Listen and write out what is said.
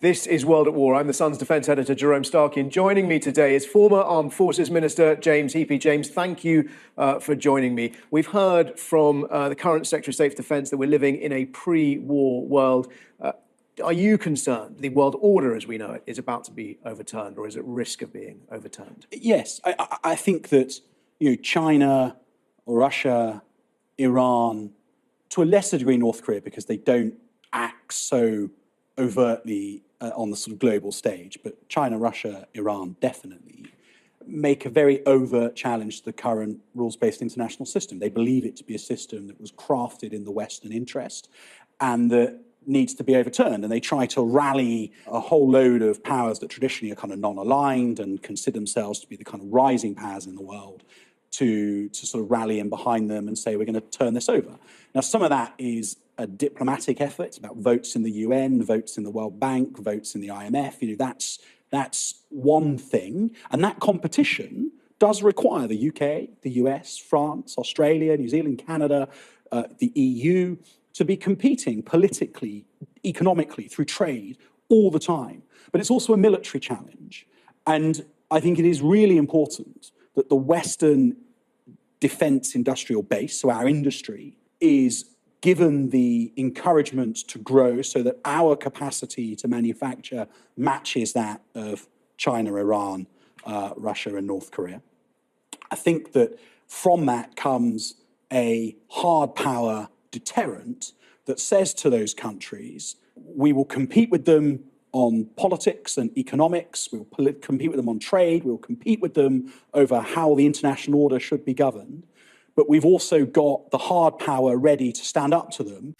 This is World at War. I'm the Sun's defence editor, Jerome Starkin. Joining me today is former Armed Forces Minister James Heappey. James, thank you for joining me. We've heard from the current Secretary of State for Defence that we're living in a pre-war world. Are you concerned the world order as we know it is about to be overturned, or is at risk of being overturned? Yes, I think that China, Russia, Iran, to a lesser degree North Korea, because they don't act so overtly on the sort of global stage, but China, Russia, Iran definitely make a very overt challenge to the current rules-based international system. They believe it to be a system that was crafted in the Western interest and that needs to be overturned. And they try to rally a whole load of powers that traditionally are kind of non-aligned and consider themselves to be the kind of rising powers in the world to sort of rally in behind them and say, we're going to turn this over. Now, some of that is a diplomatic effort. It's about votes in the UN, votes in the World Bank, votes in the IMF. That's one thing. And that competition does require the UK, the US, France, Australia, New Zealand, Canada, the EU to be competing politically, economically, through trade all the time. But it's also a military challenge. And I think it is really important that the Western defence industrial base, so our industry, is given the encouragement to grow so that our capacity to manufacture matches that of China, Iran, Russia and North Korea. I think that from that comes a hard power deterrent that says to those countries, we will compete with them on politics and economics, we'll compete with them on trade, we'll compete with them over how the international order should be governed, but we've also got the hard power ready to stand up to them.